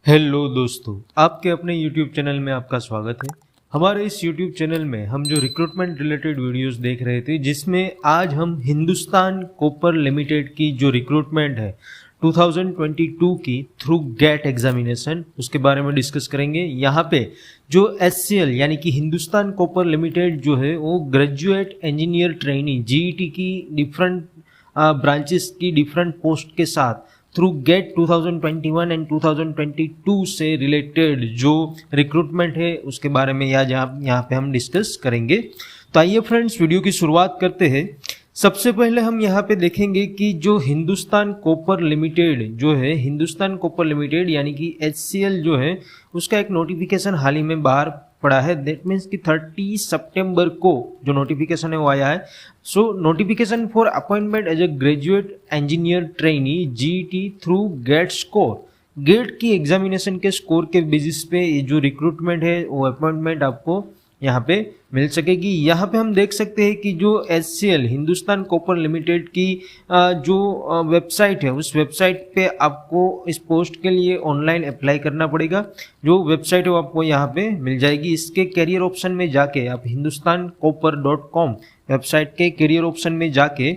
Hello दोस्तों, आपके अपने YouTube चैनल में आपका स्वागत है। हमारे इस YouTube चैनल में हम जो रिक्रूटमेंट रिलेटेड वीडियोस देख रहे थे, जिसमें आज हम हिंदुस्तान कॉपर लिमिटेड की जो रिक्रूटमेंट है 2022 की थ्रू गेट एग्जामिनेशन, उसके बारे में डिस्कस करेंगे। यहाँ पे जो HCL यानी कि हिंदुस्तान कॉपर लिमिटेड जो है वो ग्रेजुएट इंजीनियर ट्रेनी GET की डिफरेंट ब्रांचेस की डिफरेंट पोस्ट के साथ थ्रू गेट 2021 एंड 2022 से रिलेटेड जो रिक्रूटमेंट है उसके बारे में यहाँ पे हम डिस्कस करेंगे। तो आइए फ्रेंड्स, वीडियो की शुरुआत करते हैं। सबसे पहले हम यहाँ पे देखेंगे कि जो हिंदुस्तान कॉपर लिमिटेड जो है, हिंदुस्तान कॉपर लिमिटेड यानी कि HCL जो है, उसका एक नोटिफिकेशन हाल ही में बाहर पड़ा है। दैट मीन्स कि 30 सितंबर को जो नोटिफिकेशन है वो आया है। So notification for appointment as a graduate engineer trainee GET through GATE score. GATE की एग्जामिनेशन के स्कोर के बेसिस पे ये जो रिक्रूटमेंट है वो अपॉइंटमेंट आपको यहाँ पे मिल सकेगी। यहाँ पे हम देख सकते हैं कि जो HCL हिंदुस्तान कॉपर लिमिटेड की जो वेबसाइट है, उस वेबसाइट पे आपको इस पोस्ट के लिए ऑनलाइन अप्लाई करना पड़ेगा। जो वेबसाइट है वो आपको यहाँ पे मिल जाएगी। इसके कैरियर ऑप्शन में जाके आप hindusthancopper.com वेबसाइट के कैरियर ऑप्शन में जाके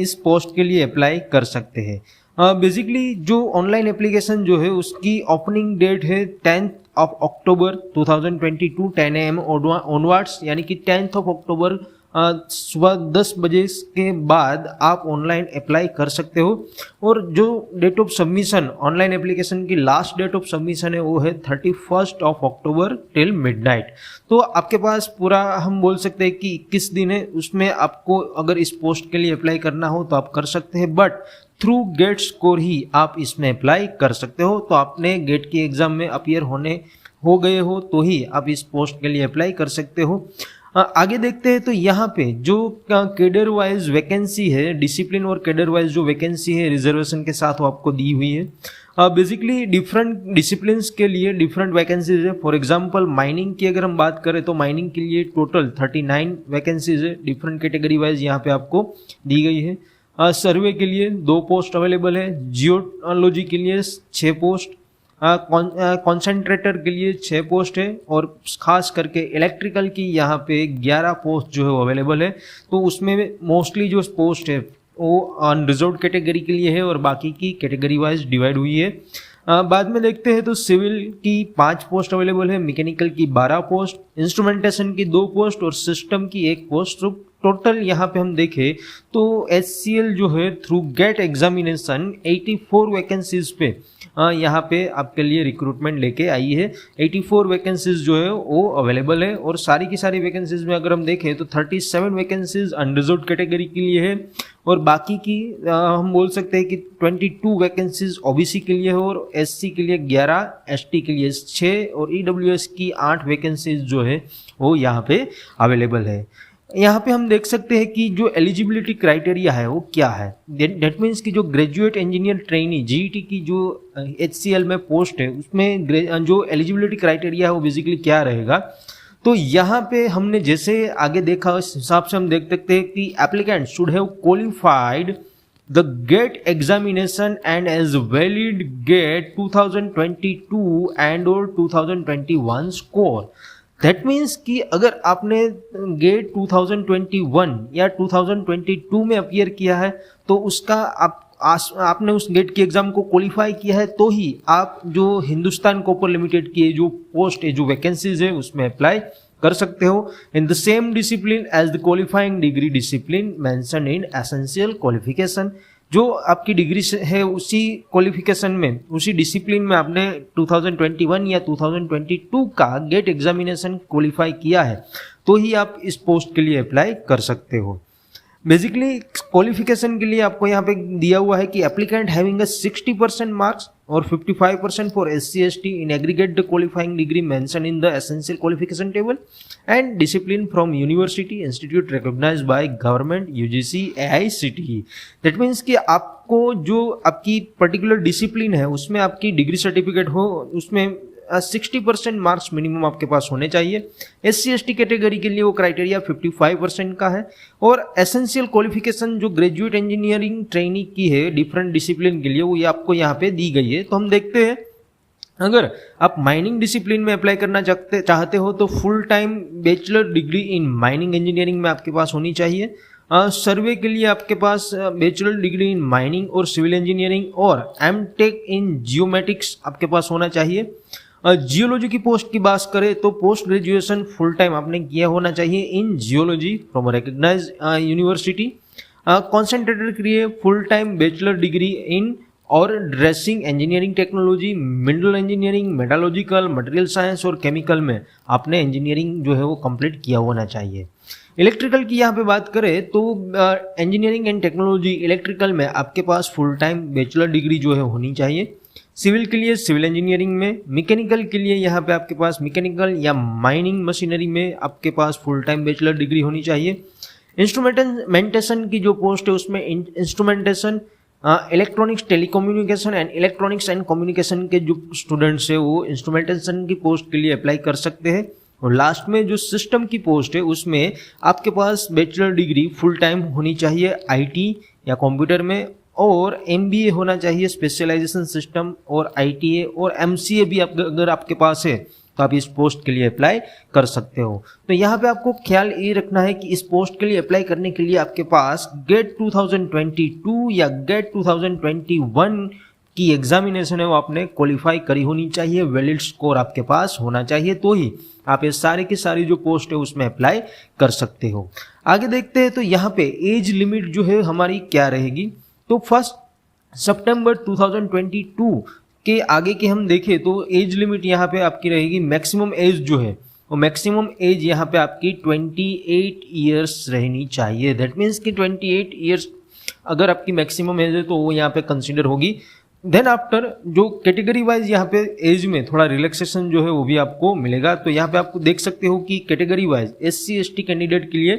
इस पोस्ट के लिए अप्लाई कर सकते हैं। बेसिकली जो ऑनलाइन एप्लीकेशन जो है उसकी ओपनिंग डेट है 10th of October 2022 10 AM onwards, यानी कि 10th ऑफ अक्टूबर सुबह 10 बजे के बाद आप ऑनलाइन अप्लाई कर सकते हो। और जो date of submission, online application की लास्ट डेट ऑफ सबमिशन है वो है 31st of October till midnight. तो आपके पास पूरा हम बोल सकते हैं कि 21 दिन है। उसमें आपको अगर इस पोस्ट के लिए अप्लाई करना हो तो आप कर सकते हैं, बट थ्रू गेट स्कोर ही आप इसमें अप्लाई कर सकते हो। तो आपने गेट की एग्जाम में अपीयर हो गए हो तो ही आप इस पोस्ट के लिए अप्लाई कर सकते हो। आगे देखते हैं तो यहाँ पे जो कैडर वाइज वैकेंसी है, डिसिप्लिन और कैडर वाइज जो वैकेंसी है रिजर्वेशन के साथ वो आपको दी हुई है। बेसिकली डिफरेंट डिसिप्लिन्स के लिए डिफरेंट वैकेंसीज है। फॉर एग्जांपल माइनिंग की अगर हम बात करें तो माइनिंग के लिए टोटल 39 वैकेंसीज है, डिफरेंट कैटेगरी वाइज यहाँ पे आपको दी गई है। सर्वे के लिए 2 पोस्ट अवेलेबल है, जियोलॉजी के लिए 6 पोस्ट, कॉन्सेंट्रेटर के लिए 6 पोस्ट है, और खास करके इलेक्ट्रिकल की यहाँ पे 11 पोस्ट जो है वो अवेलेबल है। तो उसमें मोस्टली जो पोस्ट है वो अनरिजर्व्ड कैटेगरी के लिए है और बाकी की कैटेगरी वाइज डिवाइड हुई है। बाद में देखते हैं तो सिविल की 5 पोस्ट अवेलेबल है, मैकेनिकल की 12 पोस्ट, इंस्ट्रूमेंटेशन की 2 पोस्ट और सिस्टम की 1 पोस्ट। तो टोटल यहाँ पे हम देखें तो HCL जो है थ्रू गेट एग्जामिनेशन 84 वैकेंसीज पे यहाँ पे आपके लिए रिक्रूटमेंट लेके आई है। 84 वैकेंसीज जो है वो अवेलेबल है, और सारी की सारी वैकेंसीज में अगर हम देखें तो 37 वैकेंसीज अनरिजर्व्ड कैटेगरी के लिए है, और बाकी की हम बोल सकते हैं कि 22 वैकेंसीज OBC के लिए है, और SC के लिए 11, ST के लिए 6 और EWS की 8 वैकेंसीज जो है वो यहाँ पे अवेलेबल है। यहाँ पे हम देख सकते हैं कि जो एलिजिबिलिटी क्राइटेरिया है वो क्या है। डेट मीन्स कि जो ग्रेजुएट इंजीनियर ट्रेनी GET की जो HCL में पोस्ट है उसमें जो एलिजिबिलिटी क्राइटेरिया है वो बेसिकली क्या रहेगा। तो यहाँ पे हमने जैसे आगे देखा उस हिसाब से हम देख सकते हैं कि applicant should have qualified the GATE examination and as valid GATE 2022 and और 2021 स्कोर। दैट मीन्स कि अगर आपने गेट 2021 या 2022 में अपीयर किया है तो उसका आपने उस गेट की एग्जाम को क्वालिफाई किया है तो ही आप जो हिंदुस्तान कॉपर लिमिटेड की जो पोस्ट है, जो वैकेंसीज है, उसमें अप्लाई कर सकते हो in the same discipline as the qualifying degree discipline mention in essential qualification. जो आपकी डिग्री है उसी क्वालिफिकेशन में, उसी डिसिप्लिन में आपने 2021 या 2022 का गेट एग्जामिनेशन क्वालिफाई किया है तो ही आप इस पोस्ट के लिए अप्लाई कर सकते हो। बेसिकली क्वालिफिकेशन के लिए आपको यहाँ पे दिया हुआ है कि एप्लीकेंट हैविंग अ 60% मार्क्स और 55% for SC/ST in aggregate the qualifying degree mention in the essential qualification table and discipline from university institute recognised by government UGC AICTE। That means कि आपको जो आपकी पर्टिकुलर डिसिप्लिन है उसमें आपकी degree certificate हो, उसमें 60% मार्क्स मिनिमम आपके पास होने चाहिए। SC/ST कैटेगरी के लिए वो क्राइटेरिया 55% का है, और एसेंशियल क्वालिफिकेशन जो ग्रेजुएट इंजीनियरिंग ट्रेनी की है डिफरेंट डिसिप्लिन के लिए वो ये आपको यहाँ पे दी गई है। तो हम देखते हैं अगर आप माइनिंग डिसिप्लिन में अप्लाई करना चाहते हो तो full time bachelor degree in mining engineering में आपके पास होनी चाहिए। सर्वे के लिए आपके पास बैचलर डिग्री इन माइनिंग और सिविल इंजीनियरिंग और एमटेक इन जियोमेटिक्स आपके पास होना चाहिए। जियोलॉजी की पोस्ट की बात करें तो पोस्ट ग्रेजुएशन फुल टाइम आपने किया होना चाहिए in geology from recognize university. Concentrated के लिए full time bachelor degree in और dressing engineering technology, mineral engineering, metallurgical, material science और केमिकल में आपने इंजीनियरिंग जो है वो कंप्लीट किया होना चाहिए। इलेक्ट्रिकल की यहाँ पे बात करें तो इंजीनियरिंग एंड टेक्नोलॉजी इलेक्ट्रिकल में आपके पास फुल टाइम बैचलर डिग्री जो है होनी चाहिए। सिविल के लिए सिविल इंजीनियरिंग में, मैकेनिकल के लिए यहाँ पे आपके पास मैकेनिकल या माइनिंग मशीनरी में आपके पास फुल टाइम बैचलर डिग्री होनी चाहिए। इंस्ट्रूमेंटेशन की जो पोस्ट है उसमें instrumentation, electronics, telecommunication and electronics and communication के जो स्टूडेंट्स है वो इंस्ट्रूमेंटेशन की पोस्ट के लिए अप्लाई कर सकते हैं। और लास्ट में जो सिस्टम की पोस्ट है उसमें आपके पास बैचलर डिग्री फुल टाइम होनी चाहिए आईटी या कंप्यूटर में, और एमबीए होना चाहिए स्पेशलाइजेशन सिस्टम और आईटीए, और एमसीए भी अगर आपके पास है तो आप इस पोस्ट के लिए अप्लाई कर सकते हो। तो यहाँ पे आपको ख्याल ये रखना है कि इस पोस्ट के लिए अप्लाई करने के लिए आपके पास गेट 2022 या गेट 2021 की एग्जामिनेशन है वो आपने क्वालिफाई करी होनी चाहिए, वैलिड स्कोर आपके पास होना चाहिए, तो ही आप ये सारे की सारी जो पोस्ट है उसमें अप्लाई कर सकते हो। आगे देखते हैं तो यहाँ पे एज लिमिट जो है हमारी क्या रहेगी। तो 1 सितंबर 2022 के आगे के हम देखें तो एज लिमिट यहाँ पे आपकी रहेगी, मैक्सिमम एज जो है वो मैक्सिमम एज यहाँ पे आपकी 28 ईयर्स रहनी चाहिए। दैट मीन्स कि 28 ईयर्स अगर आपकी मैक्सिमम एज है तो वो यहाँ पे कंसिडर होगी। देन आफ्टर जो कैटेगरी वाइज यहाँ पे एज में थोड़ा रिलैक्सेशन जो है वो भी आपको मिलेगा। तो यहाँ पे आपको देख सकते हो कि कैटेगरी वाइज SC/ST कैंडिडेट के लिए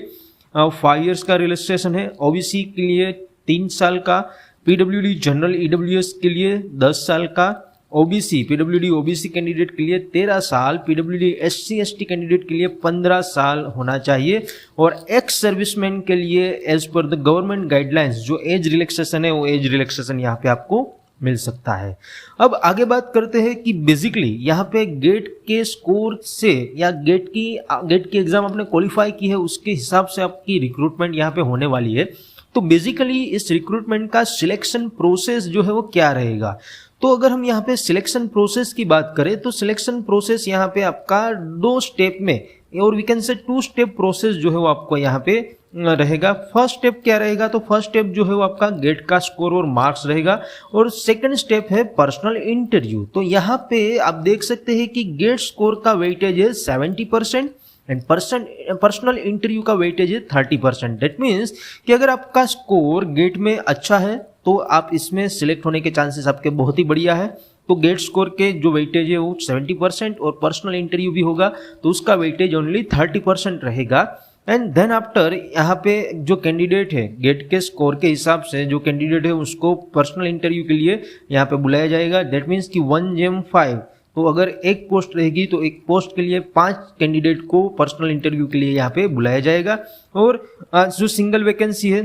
5 ईयर्स का रिलैक्सेशन है, OBC के लिए 3 साल का, PWD जनरल EWS के लिए 10 साल का, OBC PWD OBC कैंडिडेट के लिए 13 साल, PWD SC/ST कैंडिडेट के लिए 15 साल होना चाहिए, और एक्स सर्विसमैन के लिए as per the government guidelines जो एज रिलैक्सेशन है वो एज रिलैक्सेशन यहाँ पे आपको मिल सकता है। अब आगे बात करते हैं कि बेसिकली यहाँ पे गेट के स्कोर से या गेट की एग्जाम आपने क्वालिफाई की है उसके हिसाब से आपकी रिक्रूटमेंट यहाँ पे होने वाली है। तो बेसिकली इस रिक्रूटमेंट का सिलेक्शन प्रोसेस जो है वो क्या रहेगा। तो अगर हम यहाँ पे सिलेक्शन प्रोसेस की बात करें तो सिलेक्शन प्रोसेस यहाँ पे आपका 2 स्टेप में, और वी कैन से 2 स्टेप प्रोसेस जो है वो आपको यहाँ पे रहेगा। फर्स्ट स्टेप क्या रहेगा, तो फर्स्ट स्टेप जो है वो आपका गेट का स्कोर और मार्क्स रहेगा, और सेकंड स्टेप है पर्सनल इंटरव्यू। तो यहाँ पे आप देख सकते हैं कि गेट स्कोर का वेटेज है 70% एंड पर्सनल इंटरव्यू का वेटेज है 30%। दैट मीन्स कि अगर आपका स्कोर गेट में अच्छा है तो आप इसमें सिलेक्ट होने के चांसेस आपके बहुत ही बढ़िया है। तो गेट स्कोर के जो वेटेज है वो 70% और पर्सनल इंटरव्यू भी होगा तो उसका वेटेज ओनली 30% रहेगा। एंड देन आफ्टर यहाँ पे जो कैंडिडेट है गेट के स्कोर के हिसाब से जो कैंडिडेट है उसको पर्सनल इंटरव्यू के लिए यहाँ पे बुलाया जाएगा। दैट मीन्स कि 1GM5, तो अगर एक पोस्ट रहेगी तो एक पोस्ट के लिए 5 कैंडिडेट को पर्सनल इंटरव्यू के लिए यहाँ पे बुलाया जाएगा, और जो सिंगल वैकेंसी है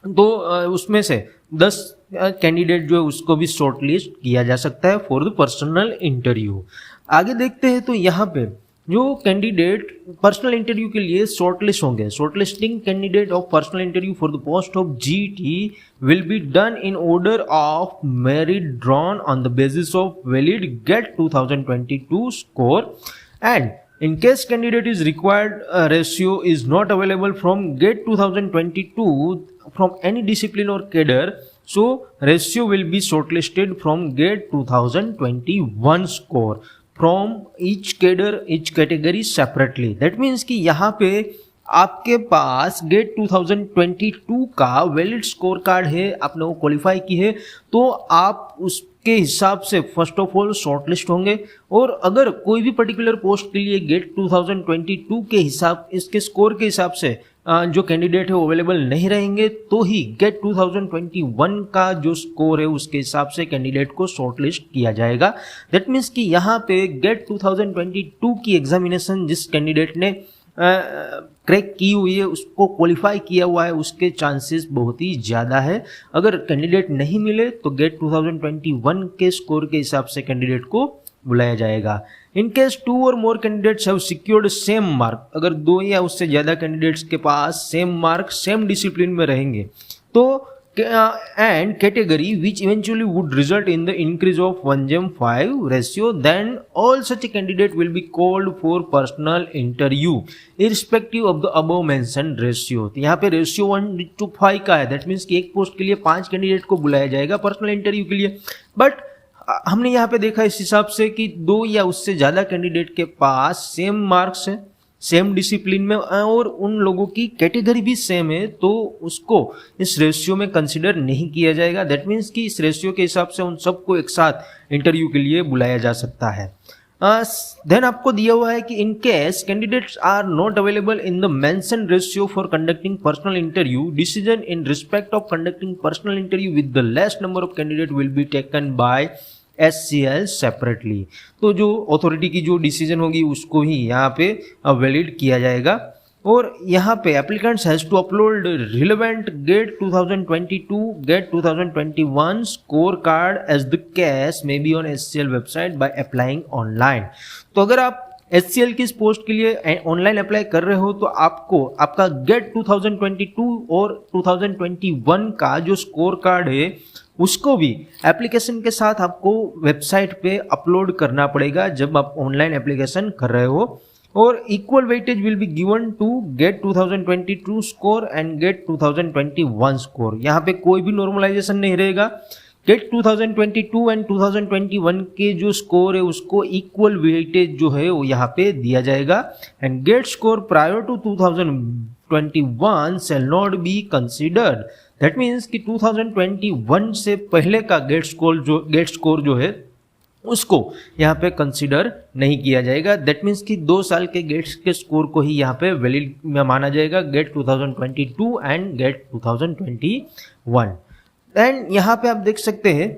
तो उसमें से 10 कैंडिडेट जो है उसको भी शॉर्ट लिस्ट किया जा सकता है फॉर द पर्सनल इंटरव्यू। आगे देखते हैं तो यहाँ पे जो कैंडिडेट पर्सनल इंटरव्यू के लिए शॉर्टलिस्ट होंगे, shortlisting candidate of personal interview for the post of GT will be done in order of merit drawn on the basis of valid GATE 2022 score, and in case candidate is required ratio is not available from GATE 2022 from any discipline or cadre, so ratio will be shortlisted from GATE 2021 score from each cadre, each category separately. That means कि यहाँ पे आपके पास gate 2022 का valid score card है, आपने वो qualify की है तो आप उसके हिसाब से फर्स्ट ऑफ ऑल शॉर्टलिस्ट होंगे, और अगर कोई भी पर्टिकुलर पोस्ट के लिए गेट 2022 के हिसाब इसके स्कोर के हिसाब से जो कैंडिडेट है वो अवेलेबल नहीं रहेंगे तो ही गेट 2021 का जो स्कोर है उसके हिसाब से कैंडिडेट को शॉर्टलिस्ट किया जाएगा। दैट मीन्स कि यहाँ पे गेट 2022 की एग्जामिनेशन जिस कैंडिडेट ने क्रैक की हुई है उसको क्वालिफाई किया हुआ है उसके चांसेस बहुत ही ज़्यादा है। अगर कैंडिडेट नहीं मिले तो गेट 2021 के स्कोर के हिसाब से कैंडिडेट को बुलाया जाएगा। इन केस 2 और more candidates have secured same mark, अगर 2 या उससे ज़्यादा कैंडिडेट्स के पास सेम मार्क सेम डिसिप्लिन में रहेंगे तो and category which eventually would result in the increase of 1:5 ratio, then all such a candidate will be called for personal interview irrespective of the above mentioned ratio। तो यहाँ पे ratio 1:5 का है, that means कि एक post के लिए 5 candidate को बुलाया जाएगा पर्सनल इंटरव्यू के लिए। बट हमने यहाँ पे देखा इस हिसाब से कि 2 या उससे ज़्यादा कैंडिडेट के पास सेम मार्क्स है सेम डिसिप्लिन में और उन लोगों की कैटेगरी भी सेम है, तो उसको इस रेशियो में कंसिडर नहीं किया जाएगा। दैट मीन्स कि इस रेशियो के हिसाब से उन सबको एक साथ इंटरव्यू के लिए बुलाया जा सकता है। देन आपको दिया हुआ है कि in case candidates are not available in the mention ratio for conducting personal interview, decision in respect of conducting personal interview with the less number of candidate will be taken by SCL separately. तो जो authority की जो decision होगी उसको ही यहाँ पे valid किया जाएगा। और यहाँ पे applicants has to upload relevant GATE 2022 GATE 2021 score card as the case may be on SCL website by applying online. तो अगर आप SCL की इस पोस्ट के लिए ऑनलाइन अप्लाई कर रहे हो तो आपको आपका गेट 2022 और 2021 का जो स्कोर कार्ड है उसको भी एप्लीकेशन के साथ आपको वेबसाइट पे अपलोड करना पड़ेगा जब आप ऑनलाइन एप्लीकेशन कर रहे हो। और equal weightage will be given to GATE 2022 score and GATE 2021 score. यहाँ पे कोई भी नॉर्मलाइजेशन नहीं रहेगा। गेट 2022 एंड 2021 के जो स्कोर है उसको इक्वल वेटेज जो है वो यहाँ पे दिया जाएगा। And GATE score prior to 2021 shall not be considered. That means कि 2021 से पहले का गेट स्कोर जो है उसको यहाँ पे कंसिडर नहीं किया जाएगा। दैट मीन्स कि 2 साल के गेट्स के स्कोर को ही यहाँ पे वैलिड में माना जाएगा, गेट 2022 एंड गेट 2021। एंड यहाँ पे आप देख सकते हैं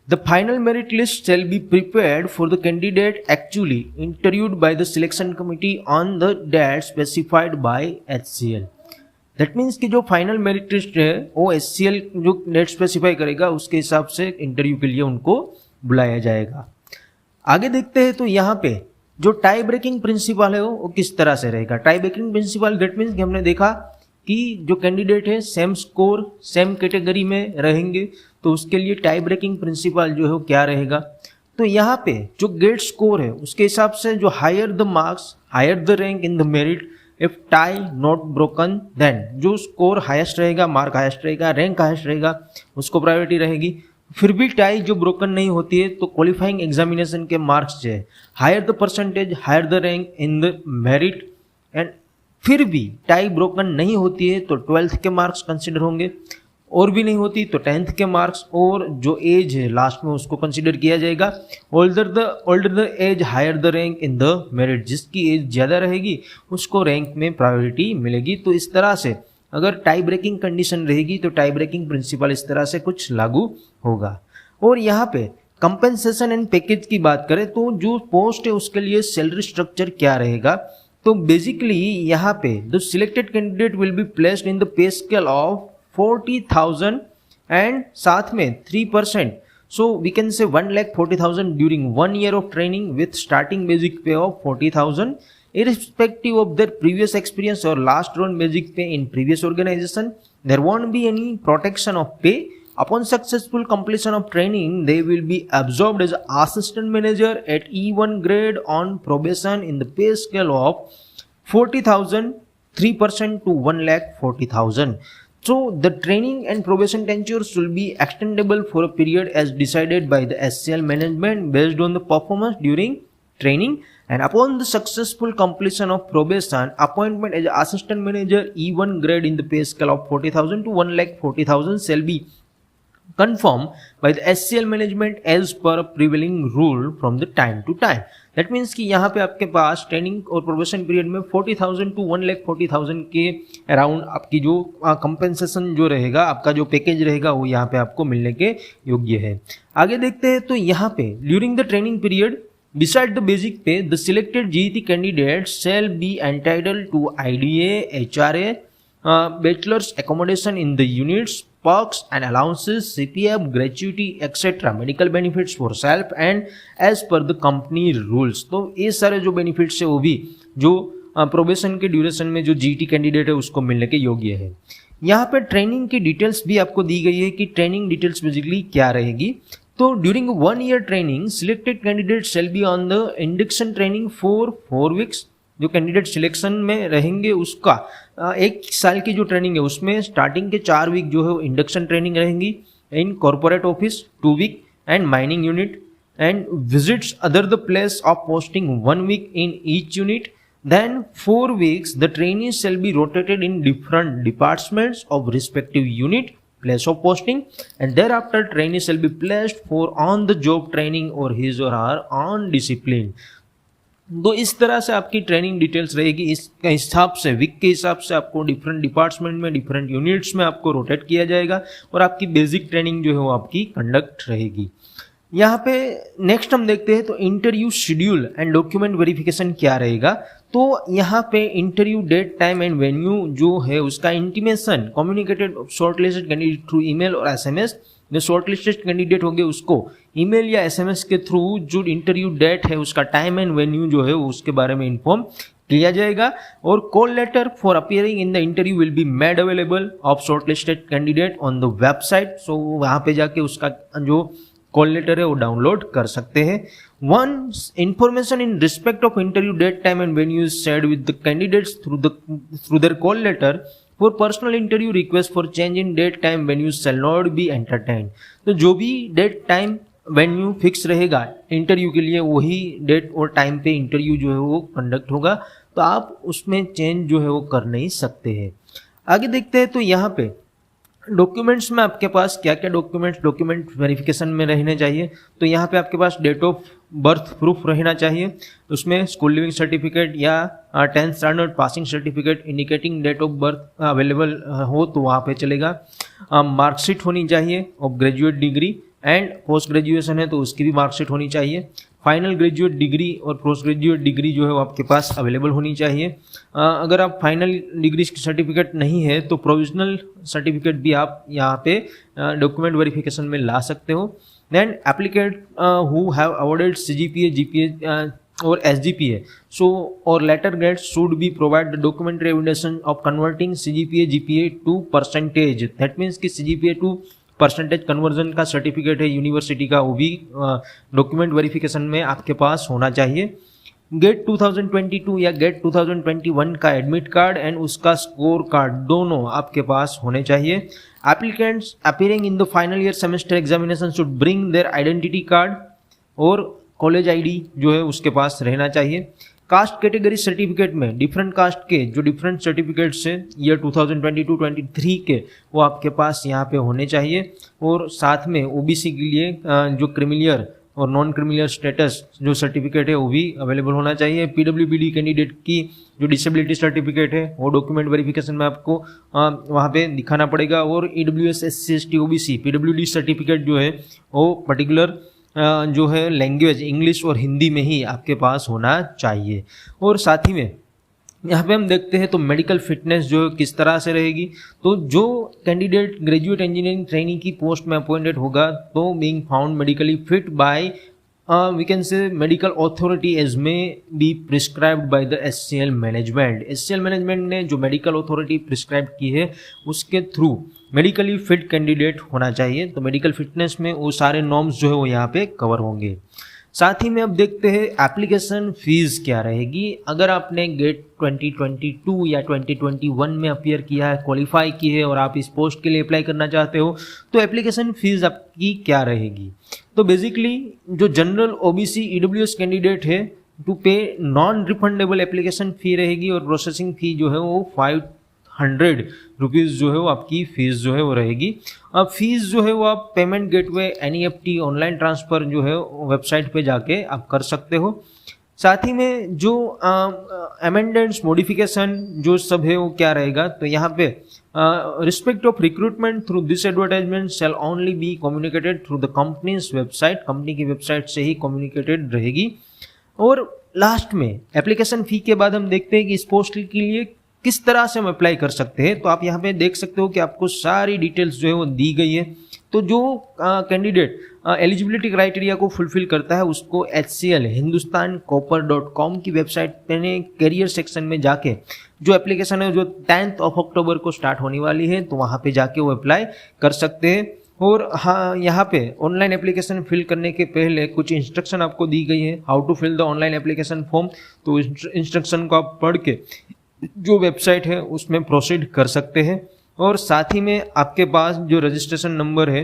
the final merit list shall be prepared for the candidate actually interviewed by the selection committee on the date specified by HCL। That means कि जो फाइनल मेरिट लिस्ट है वो HCL जो डेट स्पेसिफाई करेगा उसके हिसाब से इंटरव्यू के लिए उनको बुलाया जाएगा। आगे देखते हैं तो यहाँ पे जो टाई ब्रेकिंग प्रिंसिपल है वो किस तरह से रहेगा। Tie breaking principle that means कि हमने देखा कि जो कैंडिडेट है सेम स्कोर सेम कैटेगरी में रहेंगे तो उसके लिए टाई ब्रेकिंग प्रिंसिपल जो है वो क्या रहेगा। तो यहाँ पे जो गेट स्कोर है उसके हिसाब से जो higher the marks higher the rank in the merit if tie not broken then जो स्कोर हाईएस्ट रहेगा मार्क हाईएस्ट रहेगा रैंक हाईएस्ट रहेगा उसको प्रायोरिटी रहेगी। फिर भी टाई जो ब्रोकन नहीं होती है तो क्वालिफाइंग एग्जामिनेशन के मार्क्स जो है higher the percentage higher the rank in the merit and फिर भी टाई ब्रोकन नहीं होती है तो 12th के मार्क्स कंसिडर होंगे और भी नहीं होती तो 10th के मार्क्स और जो एज है लास्ट में उसको कंसिडर किया जाएगा। Older the age higher the rank in the merit, जिसकी एज ज़्यादा रहेगी उसको रैंक में प्रायोरिटी मिलेगी। तो इस तरह से अगर टाई ब्रेकिंग कंडीशन रहेगी तो टाई ब्रेकिंग प्रिंसिपल इस तरह से कुछ लागू होगा। और यहाँ पे कंपेंसेशन एंड पैकेज की बात करें तो जो पोस्ट है उसके लिए सैलरी स्ट्रक्चर क्या रहेगा। तो बेसिकली यहाँ पे the selected candidate will be placed in the pay scale of 40,000 and साथ में 3%, so we can say 1,40,000 during 1 year of training with starting basic pay of 40,000 irrespective of their previous experience or last round basic pay in previous organization. There won't be any protection of pay. Upon successful completion of training, they will be absorbed as assistant manager at E1 grade on probation in the pay scale of 40,000, 3% to 1,40,000. So the training and probation tenures will be extendable for a period as decided by the SCL management based on the performance during training. And upon the successful completion of probation, appointment as assistant manager E1 grade in the pay scale of 40,000 to 1,40,000 shall be confirmed by the SCL management as per prevailing rule from the time to time. That means कि यहाँ पे आपके पास training और probation period में 40,000 to 1,40,000 के around आपकी जो compensation जो रहेगा आपका जो पैकेज रहेगा वो यहाँ पे आपको मिलने के योग्य है। आगे देखते हैं तो यहाँ पे during the training period beside the basic pay, the selected GET candidates shall be entitled to IDA, HRA, bachelor's accommodation in the units, perks and allowances, CPF, gratuity, etc. Medical benefits for self and as per the company rules. तो ये सारे जो benefits है वो भी जो probation के duration में जो जीटी कैंडिडेट है उसको मिलने के योग्य है। यहाँ पे ट्रेनिंग की डिटेल्स भी आपको दी गई है कि ट्रेनिंग डिटेल्स बेसिकली क्या रहेगी। तो during 1 year training selected candidate shall be on the induction training for 4 weeks। जो कैंडिडेट सिलेक्शन में रहेंगे उसका 1 साल की जो ट्रेनिंग है उसमें स्टार्टिंग के 4 वीक जो है वो इंडक्शन ट्रेनिंग रहेंगी in corporate office 2 week and mining unit and visits other the place of posting 1 week in each unit. Then 4 weeks the trainees shall be rotated in different departments of respective unit place of posting, and thereafter trainees shall be placed for on the job training or his or her own discipline। तो इस तरह से आपकी training details रहेगी। इसके हिसाब से week के हिसाब से आपको डिफरेंट डिपार्टमेंट में डिफरेंट यूनिट्स में आपको रोटेट किया जाएगा और आपकी बेसिक ट्रेनिंग जो है वो आपकी कंडक्ट रहेगी। यहाँ पे नेक्स्ट हम देखते हैं तो interview schedule and document verification क्या रहेगा। तो यहाँ पे interview date time and venue जो है उसका intimation communicated shortlisted candidate through email और एसएमएस। जो शॉर्टलिस्टेड कैंडिडेट होंगे उसको ईमेल या एसएमएस के थ्रू जो इंटरव्यू डेट है उसका टाइम एंड वेन्यू जो है उसके बारे में इन्फॉर्म किया जाएगा। और call letter for appearing in the interview will be made available of shortlisted candidate on the website. So वहाँ पे जाके उसका जो कॉल लेटर है वो डाउनलोड कर सकते हैं। Once information in respect of interview date, time and venue is shared with the candidates through their call letter, for personal interview request for change in date, time, venue shall not be entertained। तो जो भी date time venue fix रहेगा interview के लिए वही date और time पे interview जो है वो कंडक्ट होगा, तो आप उसमें चेंज जो है वो कर नहीं सकते हैं। आगे देखते हैं तो यहाँ पे डॉक्यूमेंट्स में आपके पास क्या क्या डॉक्यूमेंट वेरिफिकेशन में रहने चाहिए। तो यहाँ पे आपके पास डेट ऑफ बर्थ प्रूफ रहना चाहिए। उसमें स्कूल लिविंग सर्टिफिकेट या 10th standard passing certificate indicating date of birth available हो तो वहाँ पे चलेगा। मार्कशीट होनी चाहिए और graduate degree and post graduation है तो उसकी भी मार्कशीट होनी चाहिए। फाइनल ग्रेजुएट डिग्री और पोस्ट ग्रेजुएट डिग्री जो है वो आपके पास अवेलेबल होनी चाहिए। अगर आप फाइनल डिग्री सर्टिफिकेट नहीं है तो प्रोविजनल सर्टिफिकेट भी आप यहाँ पे डॉक्यूमेंट वेरिफिकेशन में ला सकते हो। Then applicant who have awarded CGPA, GPA और SGPA और letter grades should be provide the documentary evidence of converting CGPA, GPA to percentage. That means कि CGPA टू परसेंटेज कन्वर्जन का सर्टिफिकेट है university का, वो भी डॉक्यूमेंट वेरिफिकेशन में आपके पास होना चाहिए। गेट 2022 या गेट 2021 का एडमिट कार्ड एंड उसका स्कोर कार्ड दोनों आपके पास होने चाहिए। Applicants appearing in the final year semester examination should bring their identity card और कॉलेज ID जो है उसके पास रहना चाहिए। कास्ट कैटेगरी सर्टिफिकेट में डिफरेंट कास्ट के जो डिफरेंट सर्टिफिकेट्स है ईयर 2022-23 के वो आपके पास यहाँ पे होने चाहिए। और साथ में OBC के लिए जो क्रिमिलियर और नॉन क्रिमिलियर स्टेटस जो सर्टिफिकेट है वो भी अवेलेबल होना चाहिए। PWBD कैंडिडेट की जो डिसेबिलिटी सर्टिफिकेट है वो डॉक्यूमेंट वेरिफिकेशन में आपको वहाँ पे दिखाना पड़ेगा। और EWS SC ST OBC PWD certificate जो है वो पर्टिकुलर जो है लैंग्वेज इंग्लिश और हिंदी में ही आपके पास होना चाहिए। और साथ ही में यहाँ पे हम देखते हैं तो मेडिकल फिटनेस जो किस तरह से रहेगी। तो जो कैंडिडेट ग्रेजुएट इंजीनियरिंग ट्रेनिंग की पोस्ट में अपॉइंटेड होगा तो being found medically fit by we can say medical authority as may be prescribed by the SCL management। SCL management ने जो मेडिकल अथॉरिटी प्रिस्क्राइब की है उसके थ्रू मेडिकली फिट कैंडिडेट होना चाहिए। तो मेडिकल फिटनेस में वो सारे नॉर्म्स जो है वो यहाँ पे कवर होंगे। साथ ही में अब देखते हैं एप्लीकेशन फीस क्या रहेगी। अगर आपने गेट 2022 या 2021 में अपीयर किया है, क्वालिफाई की है और आप इस पोस्ट के लिए अप्लाई करना चाहते हो तो एप्लीकेशन फीस आपकी क्या रहेगी। तो बेसिकली जो जनरल OBC EWS कैंडिडेट है टू पे नॉन रिफंडेबल एप्लीकेशन फी रहेगी और प्रोसेसिंग फी जो है वो 500 रुपीज़ जो है वो आपकी फीस जो है वो रहेगी। अब फीस जो है वो आप payment gateway NEFT online transfer जो है वेबसाइट पे जाके आप कर सकते हो। साथ ही में जो अमेंडमेंट्स मॉडिफिकेशन जो सब है वो क्या रहेगा। तो यहाँ पे respect of recruitment through this advertisement shall only be communicated through the company's website. Company की वेबसाइट से ही कम्युनिकेटेड रहेगी। और लास्ट में एप्लीकेशन फ़ी के बाद हम देखते हैं कि इस पोस्ट के लिए किस तरह से हम अप्लाई कर सकते हैं, तो आप यहाँ पे देख सकते हो कि आपको सारी डिटेल्स जो है वो दी गई है। तो जो कैंडिडेट एलिजिबिलिटी क्राइटेरिया को फुलफिल करता है उसको HCL hindustancopper.com की वेबसाइट पे करियर सेक्शन में जाके जो एप्लीकेशन है जो 10 अक्टूबर को स्टार्ट होने वाली है, तो वहाँ पे जाके वो अप्लाई कर सकते हैं। और हाँ, यहाँ पे ऑनलाइन एप्लीकेशन फिल करने के पहले कुछ इंस्ट्रक्शन आपको दी गई है, how to fill the online application form. तो इंस्ट्रक्शन को आप पढ़ के जो वेबसाइट है उसमें प्रोसीड कर सकते हैं। और साथ ही में आपके पास जो रजिस्ट्रेशन नंबर है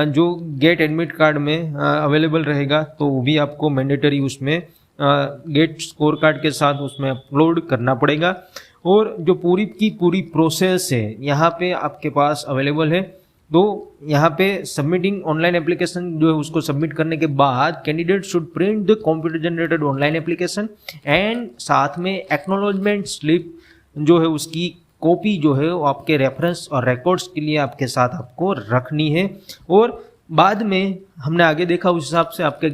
जो गेट एडमिट कार्ड में अवेलेबल रहेगा, तो वो भी आपको मैंडेटरी उसमें गेट स्कोर कार्ड के साथ उसमें अपलोड करना पड़ेगा। और जो पूरी की पूरी प्रोसेस है यहाँ पे आपके पास अवेलेबल है। तो यहाँ पे सबमिटिंग ऑनलाइन एप्लीकेशन जो है उसको सबमिट करने के बाद candidate should print the computer generated online application and साथ में एक्नॉलेजमेंट स्लिप जो है उसकी कॉपी जो है वो आपके रेफरेंस और रिकॉर्ड्स के लिए आपके साथ आपको रखनी है। और बाद में हमने आगे देखा उस हिसाब से आपके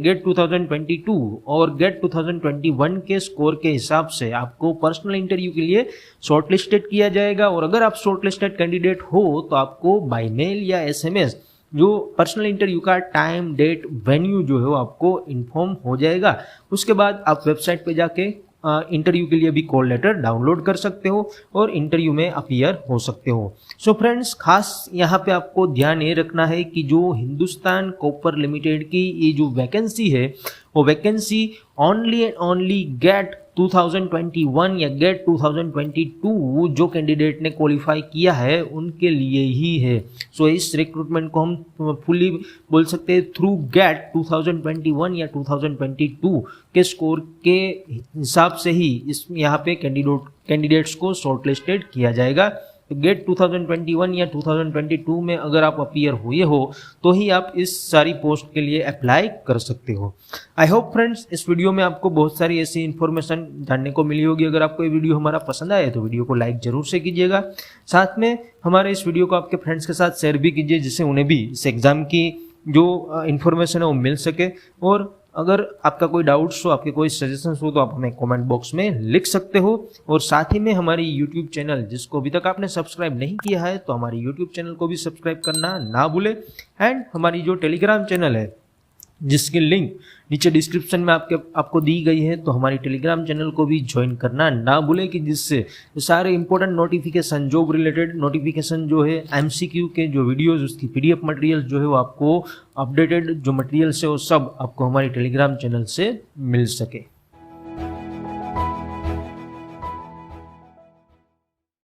गेट 2022 और गेट 2021 के स्कोर के हिसाब से आपको पर्सनल इंटरव्यू के लिए शॉर्टलिस्टेड किया जाएगा। और अगर आप शॉर्टलिस्टेड कैंडिडेट हो तो आपको बाय मेल या SMS जो पर्सनल इंटरव्यू का टाइम, डेट, वेन्यू जो है वो आपको इन्फॉर्म हो जाएगा। उसके बाद आप वेबसाइट पे जाके इंटरव्यू के लिए भी कॉल लेटर डाउनलोड कर सकते हो और इंटरव्यू में अपीयर हो सकते हो। सो फ्रेंड्स, खास यहाँ पे आपको ध्यान ये रखना है कि जो हिंदुस्तान कॉपर लिमिटेड की ये जो वैकेंसी है वो vacancy only and only get 2021 या गेट 2022 जो कैंडिडेट ने क्वालिफाई किया है उनके लिए ही है। सो इस रिक्रूटमेंट को हम फुली बोल सकते हैं थ्रू गेट 2021 या 2022 के स्कोर के हिसाब से ही इस यहाँ पे कैंडिडेट्स को शॉर्टलिस्टेड किया जाएगा। तो गेट 2021 या 2022 में अगर आप अपीयर हुए हो तो ही आप इस सारी पोस्ट के लिए अप्लाई कर सकते हो। आई होप फ्रेंड्स इस वीडियो में आपको बहुत सारी ऐसी इन्फॉर्मेशन जानने को मिली होगी। अगर आपको ये वीडियो हमारा पसंद आए तो वीडियो को लाइक जरूर से कीजिएगा। साथ में हमारे इस वीडियो को आपके फ्रेंड्स के साथ शेयर भी कीजिए जिससे उन्हें भी इस एग्जाम की जो इन्फॉर्मेशन है वो मिल सके। और अगर आपका कोई डाउट्स हो, आपके कोई सजेशंस हो तो आप हमें कमेंट बॉक्स में लिख सकते हो। और साथ ही में हमारी यूट्यूब चैनल जिसको अभी तक आपने सब्सक्राइब नहीं किया है तो हमारी यूट्यूब चैनल को भी सब्सक्राइब करना ना भूले। एंड हमारी जो टेलीग्राम चैनल है जिसकी लिंक नीचे डिस्क्रिप्शन में आपको दी गई है, तो हमारी टेलीग्राम चैनल को भी ज्वाइन करना ना भूलें कि जिससे सारे important notification, job related notification जो है, MCQ के जो वीडियोस उसकी PDF मटेरियल जो है वो आपको अपडेटेड जो मटेरियल्स है वो सब आपको हमारी टेलीग्राम चैनल से मिल सके।